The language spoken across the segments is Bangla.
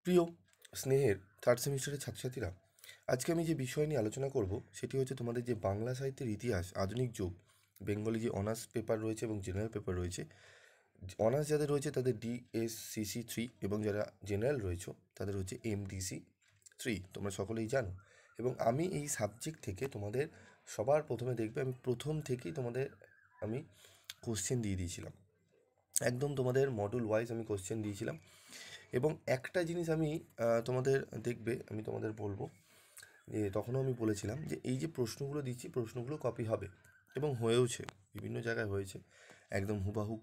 প্রিয় স্নেহের থার্ড সেমিস্টারের ছাত্রছাত্রীরা, আজকে আমি যে বিষয় নিয়ে আলোচনা করব সেটি হচ্ছে তোমাদের যে বাংলা সাহিত্যের ইতিহাস আধুনিক যুগ বেঙ্গলি যে অনার্স পেপার রয়েছে এবং জেনারেল পেপার রয়েছে। অনার্স যাদের রয়েছে তাদের DSCC 3 এবং যারা জেনারেল রয়েছে তাদের হচ্ছে MDC 3, তোমরা সকলেই জানো। এবং আমি এই সাবজেক্ট থেকে তোমাদের সবার প্রথমে দেখবে আমি প্রথম থেকেই তোমাদের আমি কোশ্চেন দিয়ে দিয়েছিলাম, একদম তোমাদের মডুল ওয়াইজ আমি কোশ্চেন দিয়েছিলাম। এবং একটা জিনিস আমি তোমাদের দেখবে আমি তোমাদের বলবো যে তখনও আমি বলেছিলাম যে এই যে প্রশ্নগুলো দিচ্ছি প্রশ্নগুলো কপি হবে এবং হয়েওছে, বিভিন্ন জায়গায় হয়েছে, একদম হুবাহু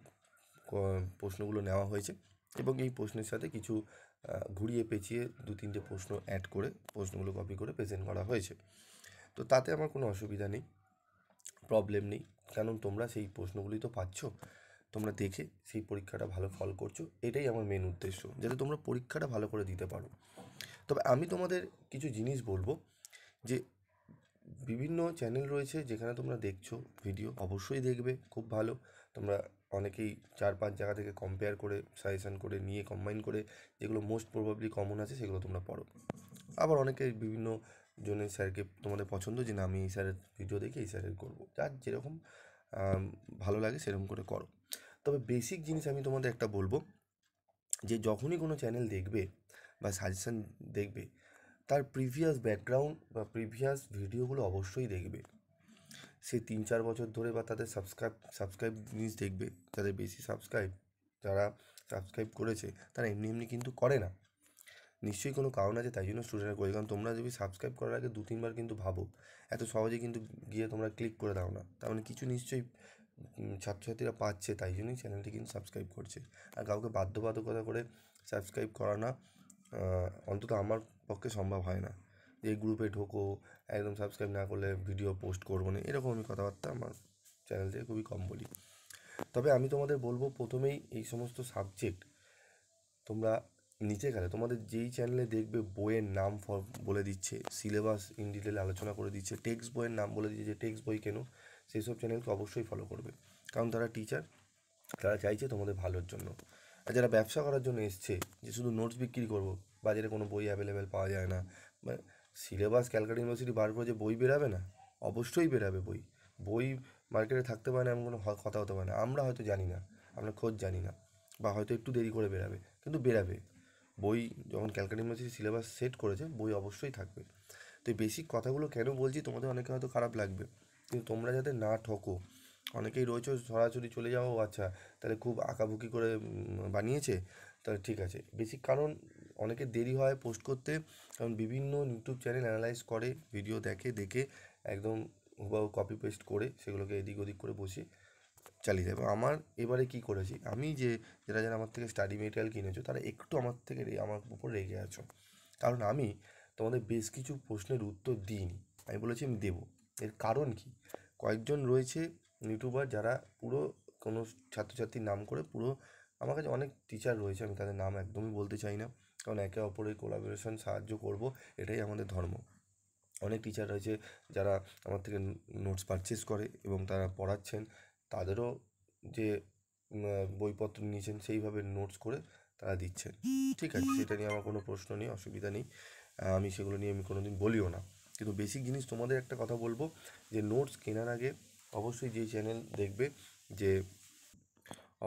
প্রশ্নগুলো নেওয়া হয়েছে। এবং এই প্রশ্নের সাথে কিছু ঘুরিয়ে পেঁচিয়ে দু তিনটে প্রশ্ন অ্যাড করে প্রশ্নগুলো কপি করে প্রেজেন্ট করা হয়েছে। তো তাতে আমার কোনো অসুবিধা নেই, প্রবলেম নেই, কারণ তোমরা সেই প্রশ্নগুলি তো পাচ্ছ, তোমরা দেখে সেই পরীক্ষাটা ভালো ফল করছো, এটাই আমার মেন উদ্দেশ্য, যাতে তোমরা পরীক্ষাটা ভালো করে দিতে পারো। তবে আমি তোমাদের কিছু জিনিস বলবো যে বিভিন্ন চ্যানেল রয়েছে যেখানে তোমরা দেখছো ভিডিও, অবশ্যই দেখবে, খুব ভালো। তোমরা অনেকেই 4-5 জায়গা থেকে কম্পেয়ার করে সাজেশান করে নিয়ে কম্বাইন করে যেগুলো মোস্ট প্রবাবলি কমন আছে সেগুলো তোমরা পড়ো। আবার অনেকে বিভিন্ন জনের স্যারকে তোমাদের পছন্দ যে না আমি এই স্যারের ভিডিও দেখে এই স্যারের করবো, যার যেরকম ভালো লাগে সেরকম করে করো। তবে বেসিক জিনিস আমি তোমাদের একটা বলবো যে যখনই কোনো চ্যানেল দেখবে বা সাজেশান দেখবে, তার প্রিভিয়াস ব্যাকগ্রাউন্ড বা প্রিভিয়াস ভিডিওগুলো অবশ্যই দেখবে। সে 3-4 বছর ধরে বা তাদের সাবস্ক্রাইব জিনিস দেখবে, যাদের বেশি সাবস্ক্রাইব, যারা সাবস্ক্রাইব করেছে তারা এমনি এমনি কিন্তু করে না, নিশ্চয়ই কোনো কারণ আছে তাই জন্য স্টুডেন্টরা করে। কারণ তোমরা যদি সাবস্ক্রাইব করার আগে 2-3 বার কিন্তু ভাবো, এত সহজে কিন্তু গিয়ে তোমরা ক্লিক করে দাও না, তার মানে কিছু নিশ্চয়ই ছাত্রছাত্রীরা পাচ্ছে, তাই জন্যই চ্যানেলটি কিন্তু সাবস্ক্রাইব করছে। আর কাউকে বাধ্যবাধকতা করে সাবস্ক্রাইব করানো অন্তত আমার পক্ষে সম্ভব হয় না, যে এই গ্রুপে ঢোকো, একদম সাবস্ক্রাইব না করলে ভিডিও পোস্ট করবো না, এরকম আমি কথাবার্তা আমার চ্যানেল থেকে খুবই কম বলি। তবে আমি তোমাদের বলবো প্রথমেই এই সমস্ত সাবজেক্ট তোমরা নিচে গেলে তোমাদের যেই চ্যানেলে দেখবে বইয়ের নাম বলে দিচ্ছে, সিলেবাস ইন ডিটেল আলোচনা করে দিচ্ছে, টেক্সট বইয়ের নাম বলে দিচ্ছে যে টেক্সট বই কেন, সেই সব চ্যানেলকে অবশ্যই ফলো করবে। কারণ তারা টিচার, তারা চাইছে তোমাদের ভালোর জন্য। আর যারা ব্যবসা করার জন্য এসছে যে শুধু নোটস বিক্রি করব, বাজারে কোনো বই অ্যাভেলেবেল পাওয়া যায় না, মানে সিলেবাস ক্যালকাটা ইউনিভার্সিটি বার করে যে বই বেরাবে না, অবশ্যই বেরাবে বই। বই মার্কেটে থাকতে পারে না এমন কোনো কথা হতে পারে না, আমরা হয়তো জানি না, আমরা খোঁজ জানি না, বা হয়তো একটু দেরি করে বেরাবে, কিন্তু বেরাবে বই। যখন ক্যালকাটা ইউনিভার্সিটি সিলেবাস সেট করেছে বই অবশ্যই থাকবে। তো এই বেসিক কথাগুলো কেন বলছি তোমাদের অনেকে হয়তো খারাপ লাগবে, কিন্তু তোমরা যাতে না ঠকো। অনেকেই রয়েছে সরাসরি চলে যাও, আচ্ছা তাহলে খুব আঁকাবুকি করে বানিয়েছে, তাহলে ঠিক আছে। বেসিক কারণ অনেকের দেরি হয় পোস্ট করতে, কারণ বিভিন্ন ইউটিউব চ্যানেল অ্যানালাইজ করে ভিডিও দেখে, দেখে একদম হুবাহু কপি পেস্ট করে সেগুলোকে এদিক ওদিক করে বসে চালিয়ে যায়। এবং আমার এবারে কী করেছি আমি, যে যারা যারা আমার থেকে স্টাডি মেটেরিয়াল কিনেছো তারা একটু আমার থেকে আমার উপর রেগে আছো, কারণ আমি তোমাদের বেশ কিছু প্রশ্নের উত্তর দিইনি, আমি বলেছি আমি দেবো। এর কারণ কি, কয়েকজন রয়েছে ইউটিউবার যারা পুরো কোনো ছাত্রছাত্রীর নাম করে পুরো, আমার কাছে অনেক টিচার রয়েছে আমি তাদের নাম একদমই বলতে চাই না, কারণ একে অপরের কোলাবোরেশন সাহায্য করব, এটাই আমাদের ধর্ম। অনেক টিচার রয়েছে যারা আমার থেকে নোটস পারচেস করে এবং তারা পড়াচ্ছেন, তাদেরও যে বইপত্র নিয়েছেন সেইভাবে নোটস করে তারা দিচ্ছেন, ঠিক আছে, সেটা নিয়ে আমার কোনো প্রশ্ন নেই, অসুবিধা নেই, আমি সেগুলো নিয়ে আমি কোনো দিন বলিও না। কিন্তু বেসিক জিনিস তোমাদের একটা কথা বলবো, যে নোটস কেনার আগে অবশ্যই যেই চ্যানেল দেখবে, যে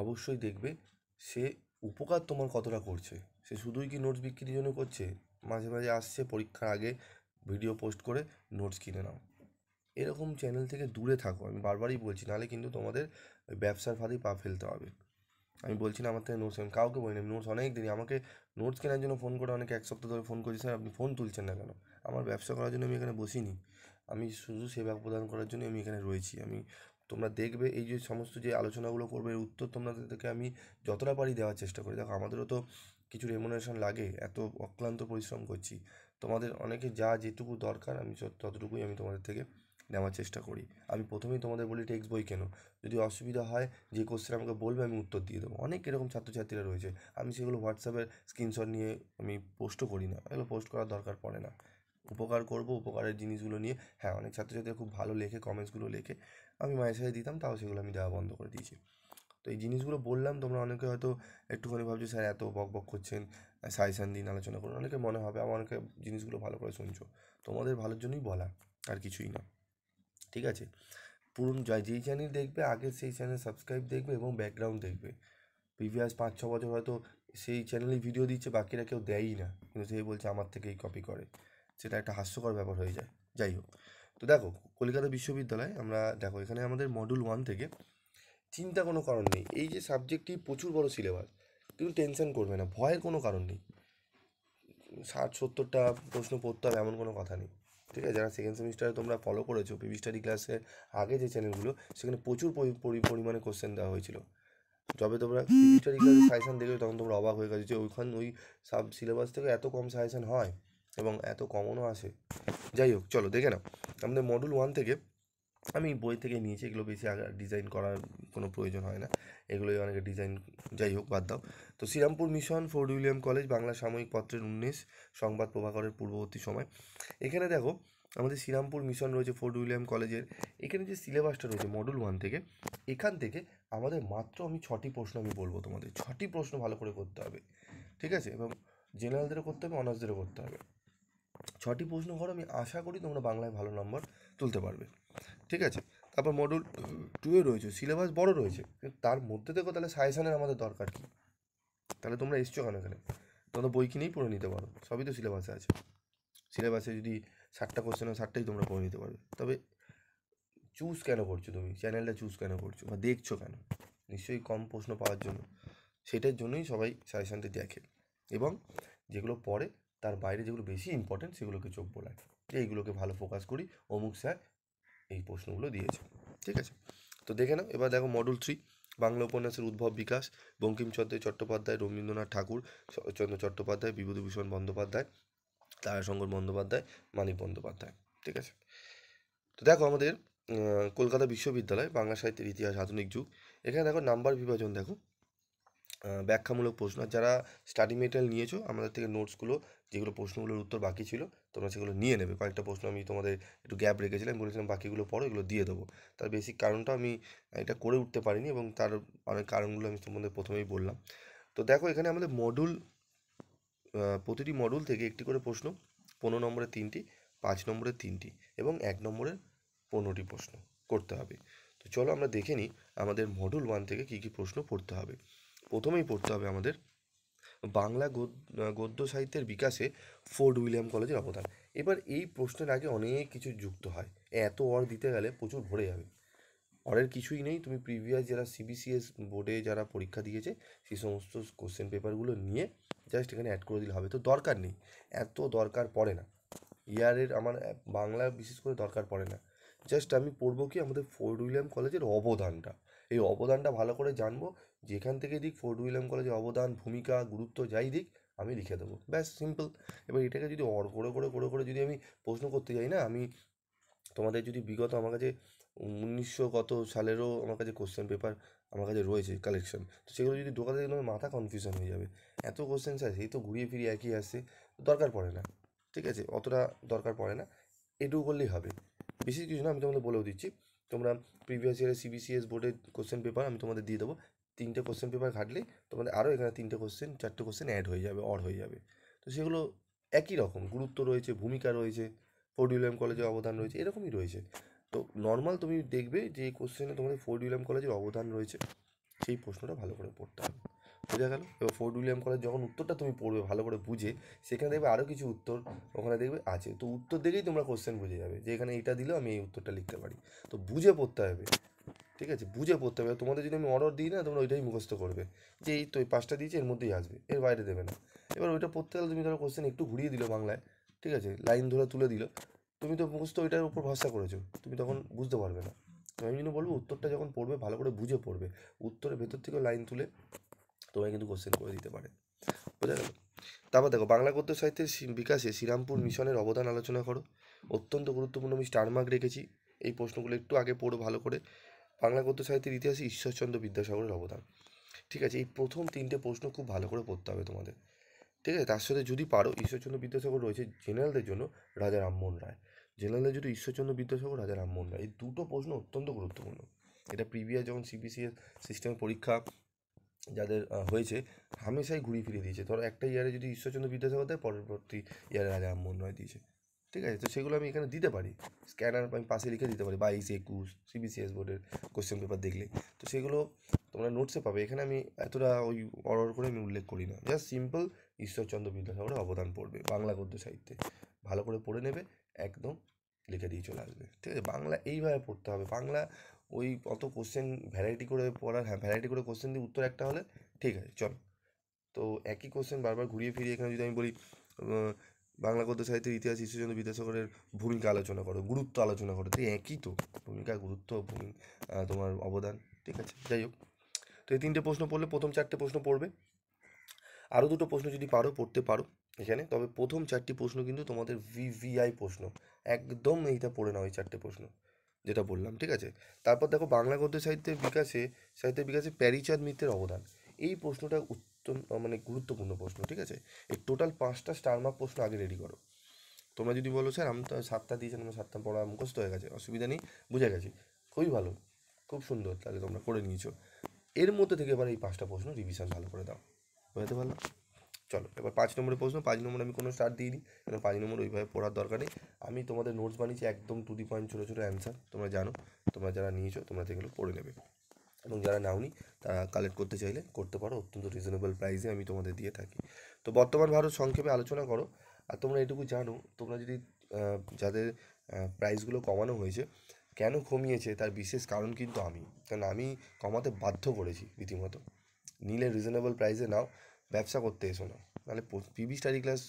অবশ্যই দেখবে সে উপকার তোমার কতটা করছে, সে শুধুই কি নোটস বিক্রির জন্য করছে, মাঝে মাঝে আসছে পরীক্ষার আগে ভিডিও পোস্ট করে নোটস কিনে নাও, এরকম চ্যানেল থেকে দূরে থাকো, আমি বারবারই বলছি, নাহলে কিন্তু তোমাদের ওই ব্যবসার ফাঁদেই পা ফেলতে হবে। আমি বলছি না আমার থেকে নোটস, আমি কাউকে বলি না নোটস, অনেক দিনই আমাকে নোটস কেনার জন্য ফোন করে অনেকে 1 সপ্তাহ ধরে ফোন করছে, স্যার আপনি ফোন তুলছেন না কেন? আমার ব্যবসা করার জন্য আমি এখানে বসিনি, আমি শুধু সেবা প্রদান করার জন্য আমি এখানে রয়েছি। আমি, তোমরা দেখবে এই যে সমস্ত যে আলোচনাগুলো করবে এর উত্তর তোমাদেরকে আমি যতটা পারি দেওয়ার চেষ্টা করি। দেখো আমাদেরও তো কিছু রেমুনারেশন লাগে, এত অক্লান্ত পরিশ্রম করছি, তোমাদের অনেকে যা যেটুকু দরকার আমি ততটুকুই আমি তোমাদের থেকে নেওয়ার চেষ্টা করি। আমি প্রথমেই তোমাদের বলি টেক্সট বই কেন, যদি অসুবিধা হয় যে কোশ্চেন আমাকে বলবে আমি উত্তর দিয়ে দেবো। অনেক এরকম ছাত্রছাত্রীরা রয়েছে, আমি সেগুলো হোয়াটসঅ্যাপের স্ক্রিনশট নিয়ে আমি পোস্টও করি না, এগুলো পোস্ট করার দরকার পড়ে না। উপকার করব, উপকারের জিনিসগুলো নিয়ে, হ্যাঁ অনেক ছাত্রছাত্রীরা খুব ভালো লেখে, কমেন্টসগুলো লেখে, আমি মাঝে সাঝে দিতাম, তাও সেগুলো আমি দেওয়া বন্ধ করে দিয়েছি। তো এই জিনিসগুলো বললাম, তোমরা অনেকে হয়তো একটুখানি ভাবছো স্যার এত বক বক করছেন, সাজেশান দিন, আলোচনা করুন, অনেকে মনে হবে, আমার অনেকে জিনিসগুলো ভালো করে শুনছো, তোমাদের ভালোর জন্যই বলা, আর কিছুই না। ঠিক আছে, পুরনো যেই চ্যানেল দেখবে আগে সেই চ্যানেল সাবস্ক্রাইব দেখবে এবং ব্যাকগ্রাউন্ড দেখবে। প্রিভিয়াস 5-6 বছর হয়তো সেই চ্যানেলেই ভিডিও দিচ্ছে, বাকিরা কেউ দেয়ই না, কিন্তু সেই বলছে আমার থেকেই কপি করে। সেটা একটা হাস্যকর ব্যাপার হয়ে যায়। যাই হোক, তো দেখো কলকাতা বিশ্ববিদ্যালয়, আমরা দেখো এখানে আমাদের মডিউল 1 থেকে চিন্তা কোনো কারণ নেই, এই যে সাবজেক্টটি প্রচুর বড় সিলেবাস, কিন্তু টেনশন করবে না, ভয়ের কোনো কারণ নেই। 60-70টা প্রশ্ন পড়তে হবে এমন কোনো কথা নেই। ঠিক আছে, যারা সেকেন্ড সেমিস্টারে তোমরা ফলো করেছো পিভি স্টাডি ক্লাসের আগে যে চ্যানেলগুলো, সেখানে প্রচুর পরিমাণে কোশ্চেন দেওয়া হয়েছিল। যবে তোমরা পিভি স্টাডি ক্লাসের সাজেশন দেখবে তখন তোমরা অবাক হয়ে গেছো যে ওই সাব সিলেবাস থেকে এত কম সাজেশন হয় এবং এত কমনও আসে। যাই হোক, চলো দেখে নাও আমাদের মডুল 1 থেকে। আমি বই থেকে নিয়েছি, এগুলো বেশি আগে ডিজাইন করার কোনো প্রয়োজন হয় না, এগুলোই অনেকে ডিজাইন, যাই হোক বাদ দাও। তো Serampore mission, Fort William college, Bangla সাময়িক পত্রের 19, সংবাদ প্রভাকরের পূর্ববর্তী সময়। এখানে দেখো আমাদের শ্রীরামপুর মিশন রয়েছে, ফোর্ট উইলিয়াম কলেজের। এখানে যে সিলেবাসটা রয়েছে মডুল 1 থেকে, এখান থেকে আমাদের মাত্র আমি 6টি প্রশ্ন আমি বলবো তোমাদের, 6টি প্রশ্ন ভালো করে করতে হবে। ঠিক আছে, এবং জেনারেলদেরও করতে হবে, অনার্সদেরও করতে হবে। 6টি প্রশ্ন করো, আমি আশা করি তোমরা বাংলায় ভালো নম্বর তুলতে পারবে। ঠিক আছে, তারপর মডুল 2-এ রয়েছে, সিলেবাস বড় রয়েছে, কিন্তু তার মধ্যে দেখো তাহলে সাজেশানের আমাদের দরকার কি? তাহলে তোমরা এসছো কেন এখানে? তোমরা বই কিনেই পড়ে নিতে পারো, সবই তো সিলেবাসে আছে। সিলেবাসে যদি 60টা কোশ্চেন হয় 60টাই তোমরা পড়ে নিতে পারবে। তবে চুজ কেন করছো তুমি, চ্যানেলটা চুজ কেন করছো বা দেখছো কেন? নিশ্চয়ই কম প্রশ্ন পাওয়ার জন্য। সেটার জন্যই সবাই সাজেশানটি দেখে, এবং যেগুলো পড়ে তার বাইরে যেগুলো বেশি ইম্পর্টেন্ট সেগুলোকে চোখ বোলায়, যে এইগুলোকে ভালো ফোকাস করি, অমুক স্যার এই প্রশ্নগুলো দিয়েছে। ঠিক আছে, তো দেখে নাও। এবার দেখো মডুল 3, বাংলা উপন্যাসের উদ্ভব বিকাশ, বঙ্কিমচন্দ্র চট্টোপাধ্যায়, রবীন্দ্রনাথ ঠাকুর, শরৎচন্দ্র চট্টোপাধ্যায়, বিভূতিভূষণ বন্দ্যোপাধ্যায়, তারাশঙ্কর বন্দ্যোপাধ্যায়, মানিক বন্দ্যোপাধ্যায়। ঠিক আছে, তো দেখো আমাদের কলকাতা বিশ্ববিদ্যালয় বাংলা সাহিত্যের ইতিহাস আধুনিক যুগ, এখানে দেখো নাম্বার বিভাজন দেখো, ব্যাখ্যামূলক প্রশ্ন। আর যারা স্টাডি মেটেরিয়াল নিয়েছো আমাদের থেকে, নোটসগুলো যেগুলো প্রশ্নগুলোর উত্তর বাকি ছিল তোমরা সেগুলো নিয়ে নেবে। কয়েকটা প্রশ্ন আমি তোমাদের একটু গ্যাপ রেখেছিলাম, বলেছিলাম বাকিগুলো পড়ো, এগুলো দিয়ে দেবো। তার বেসিক কারণটা আমি এটা করে উঠতে পারিনি, এবং তার অনেক কারণগুলো আমি তোমাদের প্রথমেই বললাম। তো দেখো এখানে আমাদের মডুল, প্রতিটি মডুল থেকে একটি করে প্রশ্ন, 15 নম্বরের 3টি, 5 নম্বরের 3টি এবং 1 নম্বরের 15টি প্রশ্ন করতে হবে। তো চলো আমরা দেখে নিই আমাদের মডুল 1 থেকে কী কী প্রশ্ন পড়তে হবে। প্রথমেই পড়তে হবে আমাদের বাংলা গদ্য সাহিত্যের বিকাশে ফোর্ট উইলিয়াম কলেজের অবদান। এবার এই প্রশ্নের আগে অনেক কিছু যুক্ত হয়, এত অর দিতে গেলে প্রচুর ভরে যাবে। অরের কিছুই নেই, তুমি প্রিভিয়াস যারা সিবিসিএস বোর্ডে যারা পরীক্ষা দিয়েছে সেই সমস্ত কোশ্চেন পেপারগুলো নিয়ে জাস্ট এখানে অ্যাড করে দিলে হবে। তো দরকার নেই, এত দরকার পড়ে না, ইয়ারের আমার বাংলা বিশেষ করে দরকার পড়ে না। জাস্ট আমি পড়বো কি আমাদের ফোর্ট উইলিয়াম কলেজের অবদানটা, এই অবদানটা ভালো করে জানবো, যেখান থেকে দিক ফোর্ট উইলিয়াম কলেজের অবদান, ভূমিকা, গুরুত্ব যাই দিক আমি লিখে দেবো, ব্যাস সিম্পল। এবার এটাকে যদি অর করে যদি আমি প্রশ্ন করতে যাই না, আমি তোমাদের যদি বিগত আমার কাছে 1900 কত সালেরও আমার কাছে কোশ্চেন পেপার আমার কাছে রয়েছে কালেকশন, তো সেগুলো যদি ঢোকাতে গেলে আমার মাথা কনফিউশন হয়ে যাবে। এত কোশ্চেন স্যার, সেই তো ঘুরিয়ে ফিরিয়ে একই আসছে, দরকার পড়ে না। ঠিক আছে, অতটা দরকার পড়ে না, এটুকু করলেই হবে। বেশি কিছু না, আমি তোমাদের বলেও দিচ্ছি। তোমরা প্রিভিয়াস ইয়ারের সিবিসিএস বোর্ডের কোশ্চেন পেপার আমি তোমাদের দিয়ে দেবো, 3টে কোশ্চেন পেপার ঘাটলেই তোমাদের আরও এখানে 3টে কোশ্চেন 4টে কোশ্চেন অ্যাড হয়ে যাবে, অর হয়ে যাবে। তো সেগুলো একই রকম গুরুত্ব রয়েছে, ভূমিকা রয়েছে, ফোর্ট উইলিয়াম কলেজের অবদান রয়েছে, এরকমই রয়েছে। তো নর্মাল তুমি দেখবে যে এই কোশ্চেনে তোমাদের ফোর্ট উইলিয়াম কলেজের অবদান রয়েছে, সেই প্রশ্নটা ভালো করে পড়তে হবে। বোঝা গেল? এবার ফোর্ট উইলিয়াম কলেজ যখন উত্তরটা তুমি পড়বে ভালো করে বুঝে, সেখানে দেখবে আরও কিছু উত্তর ওখানে দেখবে আছে, তো উত্তর দেখেই তোমরা কোশ্চেন বুঝে যাবে যে এখানে এটা দিলেও আমি এই উত্তরটা লিখতে পারি। তো বুঝে পড়তে হবে। ঠিক আছে, বুঝে পড়তে হবে। তোমাদের যদি আমি অর্ডার দিই না, তোমরা ওইটাই মুখস্থ করবে যে এই তো এই 5টা দিয়েছে এর মধ্যেই আসবে, এর বাইরে দেবে না। এবার ওইটা পড়তে গেলে তুমি ধরো কোশ্চেন একটু ঘুরিয়ে দিলো বাংলায়, ঠিক আছে, লাইন ধরে তুলে দিল, তুমি তো মুখস্থ ওইটার উপর ভরসা করেছো, তুমি তখন বুঝতে পারবে না। তো আমি জন্য বলবো উত্তরটা যখন পড়বে ভালো করে বুঝে পড়বে, উত্তরের ভেতর থেকেও লাইন তুলে তোমায় কিন্তু কোশ্চেন করে দিতে পারে। বোঝা গেল? তারপর দেখো বাংলা গদ্য সাহিত্যের বিকাশে শ্রীরামপুর মিশনের অবদান আলোচনা করো, অত্যন্ত গুরুত্বপূর্ণ, আমি স্টার মার্ক রেখেছি। এই প্রশ্নগুলো একটু আগে পড়ো ভালো করে। বাংলা গদ্য সাহিত্যের ইতিহাসে ঈশ্বরচন্দ্র বিদ্যাসাগরের অবদান। ঠিক আছে, এই প্রথম 3টে প্রশ্ন খুব ভালো করে পড়তে হবে তোমাদের। ঠিক আছে, তার সাথে যদি পারো ঈশ্বরচন্দ্র বিদ্যাসাগর রয়েছে জেনারেলদের জন্য, রাজা রামমোহন রায়। জেনারেলের যদি ঈশ্বরচন্দ্র বিদ্যাসাগর, রাজা রামমোহন রায়, এই দুটো প্রশ্ন অত্যন্ত গুরুত্বপূর্ণ। এটা প্রিভিয়াস যখন সিবিসিএস সিস্টেমে পরীক্ষা যাদের হয়েছে হামেশাই ঘুরিয়ে ফিরিয়ে দিয়েছে। ধরো একটা ইয়ারে যদি ঈশ্বরচন্দ্র বিদ্যাসাগর দেয়, পরবর্তী ইয়ারে রাজা রামমোহন রায় দিয়েছে। ঠিক আছে, তো সেগুলো আমি এখানে দিতে পারি, স্ক্যানার আমি পাশে লিখে দিতে পারি 22-21 সিবিসিএস বোর্ডের কোশ্চেন পেপার দেখলে। তো সেগুলো তোমরা নোটসে পাবে। এখানে আমি এতটা ওই অর্ডার করে আমি উল্লেখ করি না, জাস্ট সিম্পল ঈশ্বরচন্দ্র বিদ্যাসাগরের অবদান পড়বে বাংলা গদ্য সাহিত্যে, ভালো করে পড়ে নেবে, একদম লিখে দিয়ে চলে আসবে। ঠিক আছে, বাংলা এইভাবে পড়তে হবে। বাংলা ওই অত কোশ্চেন ভ্যারাইটি করে পড়ার, হ্যাঁ ভ্যারাইটি করে কোশ্চেন দিয়ে উত্তর একটা হলে ঠিক আছে চলো। তো একই কোশ্চেন বারবার ঘুরিয়ে ফিরিয়ে এখানে যদি আমি বলি বাংলা গদ্য সাহিত্যের ইতিহাস ঈশ্বরচন্দ্র বিদ্যাসাগরের ভূমিকা আলোচনা করো, গুরুত্ব আলোচনা করো, তো একই তো ভূমিকা, গুরুত্ব, তোমার অবদান। ঠিক আছে, যাই হোক, তো এই 3টে প্রশ্ন পড়লে প্রথম 4টে প্রশ্ন পড়বে। আরও 2টো প্রশ্ন যদি পারো পড়তে পারো এখানে, তবে প্রথম 4টি প্রশ্ন কিন্তু তোমাদের ভিভিআই প্রশ্ন, একদম এইটা পড়ে নাও এই 4টে প্রশ্ন যেটা বললাম। ঠিক আছে, তারপর দেখো বাংলা গদ্য সাহিত্যের বিকাশে প্যারীচাঁদ মিত্রের অবদান। এই প্রশ্নটা মানে গুরুত্বপূর্ণ প্রশ্ন। ঠিক আছে, এই টোটাল 5টা স্টার মার্ক প্রশ্ন আগে রেডি করো। তোমরা যদি বলো স্যার আমি তো 7টা দিয়েছেন, আমার 7টা পড়া মুখস্থ হয়ে গেছে, অসুবিধা নেই, বুঝে গেছি, খুবই ভালো, খুব সুন্দর, তাহলে তোমরা করে নিয়েছো। এর মধ্যে থেকে এবার এই 5টা প্রশ্ন রিভিশন ভালো করে দাও, বুঝতে পারলো? চলো এবার 5 নম্বরের প্রশ্ন। 5 নম্বর আমি কোনো স্টার দিইনি, কারণ 5 নম্বর ওইভাবে পড়ার দরকার নেই। আমি তোমাদের নোটস বানিয়েছি একদম টু দি পয়েন্ট, ছোটো ছোটো অ্যান্সার, তোমরা জানো, তোমরা যারা নিয়েছো তোমরা সেগুলো পড়ে নেবে, এবং যারা নাওনি তারা কালেক্ট করতে চাইলে করতে পারো, অত্যন্ত রিজনেবল প্রাইসে আমি তোমাদের দিয়ে থাকি। তো বর্তমান ভারত সংক্ষেপে আলোচনা করো। আর তোমরা এটুকু জানো, তোমরা যদি যাদের প্রাইসগুলো কমানো হয়েছে, কেন কমিয়েছে তার বিশেষ কারণ কিন্তু আমি, কারণ আমি কমাতে বাধ্য করেছি রীতিমতো। নিলে রিজনেবল প্রাইসে নাও, ব্যবসা করতে এসো না, নাহলে পিবি স্টাডি ক্লাস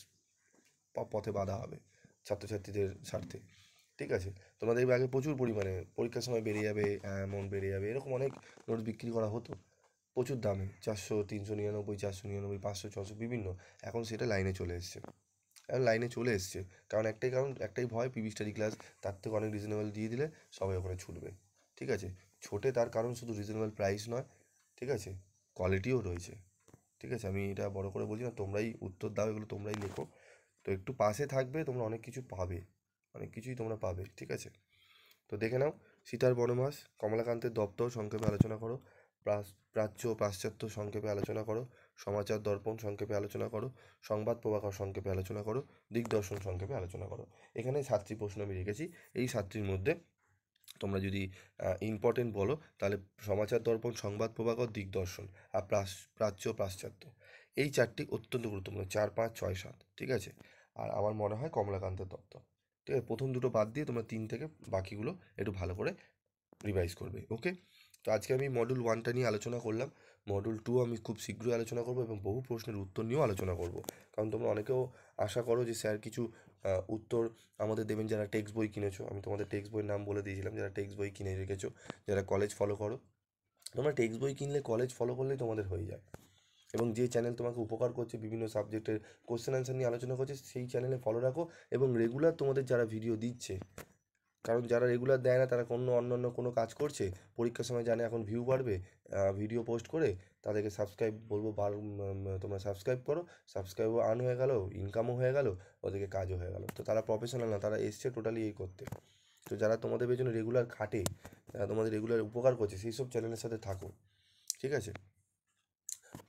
পথে বাধা হবে ছাত্রছাত্রীদের স্বার্থে। ঠিক আছে, তোমরা দেখবে আগে প্রচুর পরিমাণে পরীক্ষার সময় বেড়ে যাবে, অ্যামাউন্ট বেড়ে যাবে, এরকম অনেক নোটস বিক্রি করা হতো প্রচুর দামে, 400, 399, 499, 500, 600 বিভিন্ন। এখন সেটা লাইনে চলে এসছে, এখন লাইনে চলে এসছে, কারণ একটাই ভয়, পিবি স্টাডি ক্লাস তার থেকে অনেক রিজনেবল দিয়ে দিলে সবাই ওখানে ছুটবে। ঠিক আছে, ছোটে তার কারণ শুধু রিজনেবল প্রাইস নয়, ঠিক আছে, কোয়ালিটিও রয়েছে। ঠিক আছে, আমি এটা বড় করে বলছি না, তোমরাই উত্তর দাও, এগুলো তোমরাই লেখো। তো একটু পাশে থাকবে, তোমরা অনেক কিছু পাবে, অনেক কিছুই তোমরা পাবে। ঠিক আছে, তো দেখে নাও। সীতার বনবাস, কমলাকান্তের দপ্তর সংক্ষেপে আলোচনা করো, প্রাচ্য ও পাশ্চাত্য সংক্ষেপে আলোচনা করো, সমাচার দর্পণ সংক্ষেপে আলোচনা করো, সংবাদ প্রভাকর সংক্ষেপে আলোচনা করো, দিগদর্শন সংক্ষেপে আলোচনা করো। এখানে 7টি প্রশ্ন আমি রেখেছি। এই 7টির মধ্যে তোমরা যদি ইম্পর্টেন্ট বলো তাহলে সমাচার দর্পণ, সংবাদ প্রভাকর, দিগদর্শন আর প্রাচ্য পাশ্চাত্য, এই 4টি অত্যন্ত গুরুত্বপূর্ণ, 4, 5, 6, 7। ঠিক আছে, আর আমার মনে হয় কমলাকান্তের দপ্তর। ঠিক আছে, প্রথম 2টো বাদ দিয়ে তোমরা 3 থেকে বাকিগুলো একটু ভালো করে রিভাইজ করবে। ওকে, তো আজকে আমি মডিউল 1টা নিয়ে আলোচনা করলাম। মডিউল 2 আমি খুব শীঘ্রই আলোচনা করব, এবং বহু প্রশ্নের উত্তর নিয়েও আলোচনা করব, কারণ তোমরা অনেকেও আশা করো যে স্যার কিছু উত্তর আমাদের দেবেন। যারা টেক্সট বই কিনেছো, আমি তোমাদের টেক্সট বইয়ের নাম বলে দিয়েছিলাম, যারা টেক্সট বই কিনে রেখেছো, যারা কলেজ ফলো করো, তোমরা টেক্সট বই কিনলে কলেজ ফলো করলেই তোমাদের হয়ে যায়। এবং যে চ্যানেল তোমাকে উপকার করছে, বিভিন্ন সাবজেক্টের কোশ্চেন অ্যান্সার নিয়ে আলোচনা করছে, সেই চ্যানেলে ফলো রাখো, এবং রেগুলার তোমাদের যারা ভিডিও দিচ্ছে, কারণ যারা রেগুলার দেয় না তারা অন্যান্য কোনো কাজ করছে, পরীক্ষার সময় জানে এখন ভিউ বাড়বে, ভিডিও পোস্ট করে, তাদেরকে সাবস্ক্রাইব বলবো, তোমরা সাবস্ক্রাইব করো, সাবস্ক্রাইবও আর্ন হয়ে গেল, ইনকামও হয়ে গেল, ওদেরকে কাজও হয়ে গেল। তো তারা প্রফেশনাল না, তারা এসছে টোটালি এই করতে। তো যারা তোমাদের পেছনে রেগুলার খাটে, যারা তোমাদের রেগুলার উপকার করছে, সেই সব চ্যানেলের সাথে থাকো। ঠিক আছে,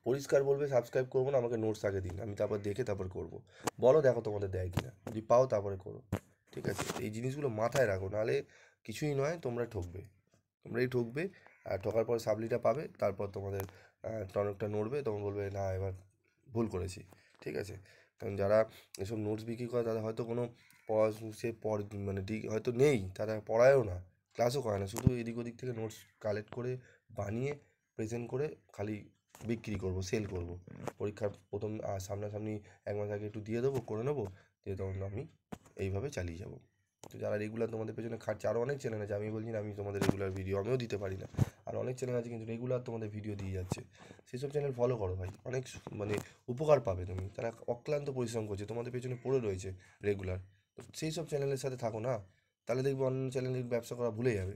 পরিষ্কার বলবে সাবস্ক্রাইব করবো না, আমাকে নোটস আগে দিন, আমি তারপর দেখে তারপর করবো। বলো দেখো তোমাদের দেয় কিনা, যদি পাও তারপরে করো। ঠিক আছে, এই জিনিসগুলো মাথায় রাখো, নাহলে কিছুই নয়, তোমরা ঠকবে, তোমরাই ঠকবে। আর ঠকার পর সাবলিটা পাবে, তারপর তোমাদের টনকটা নড়বে, তখন বলবে না এবার ভুল করেছি। ঠিক আছে, কারণ যারা এসব নোটস বিক্রি করে তারা হয়তো কোনো সে মানে হয়তো নেই, তারা পড়ায়ও না, ক্লাসও করে না, শুধু এদিক ওদিক থেকে নোটস কালেক্ট করে বানিয়ে প্রেজেন্ট করে খালি বিক্রি করব, সেল করব। পরীক্ষার প্রথম সামনাসামনি 1 মাস আগে একটু দিয়ে দেবো, করে নেবো, দিয়ে তখন আমি এইভাবে চালিয়ে যাব। তো যারা রেগুলার তোমাদের পেছনে খাটছে, আরও অনেক চ্যানেল আছে, আমি বলছি না আমি তোমাদের রেগুলার ভিডিও আমিও দিতে পারি না, আর অনেক চ্যানেল আছে কিন্তু রেগুলার তোমাদের ভিডিও দিয়ে যাচ্ছে, সেসব চ্যানেল ফলো করো ভাই, অনেক মানে উপকার পাবে তুমি, তারা অক্লান্ত পরিশ্রম করছে, তোমাদের পেছনে পড়ে রয়েছে রেগুলার। তো সেই সব চ্যানেলের সাথে থাকো না, তাহলে দেখবে অন্য চ্যানেলের ব্যবসা করা ভুলে যাবে।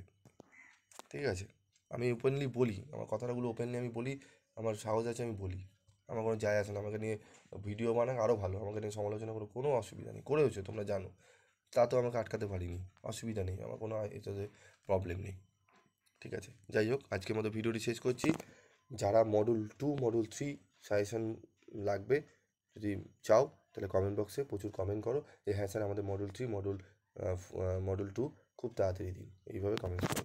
ঠিক আছে, আমি ওপেনলি বলি, আমার কথাগুলো ওপেনলি আমি বলি, আমার সাহস আছে, আমি বলি, আমার কোনো যায় আসে না, আমাকে নিয়ে ভিডিও বানাক আরও ভালো, আমাকে নিয়ে সমালোচনা করো, কোনো অসুবিধা নেই, করেওছে তোমরা জানো, তা তো আমাকে আটকাতে পারিনি, অসুবিধা নেই, আমার কোনো এটাতে প্রবলেম নেই। ঠিক আছে, যাই হোক আজকের মতো ভিডিওটি শেষ করছি। যারা মডুল 2 মডুল 3 সাজেশন লাগবে যদি চাও তাহলে কমেন্ট বক্সে প্রচুর কমেন্ট করো যে হ্যাঁ স্যার আমাদের মডুল 3 মডুল 2 খুব তাড়াতাড়ি দিন, এইভাবে কমেন্ট করো।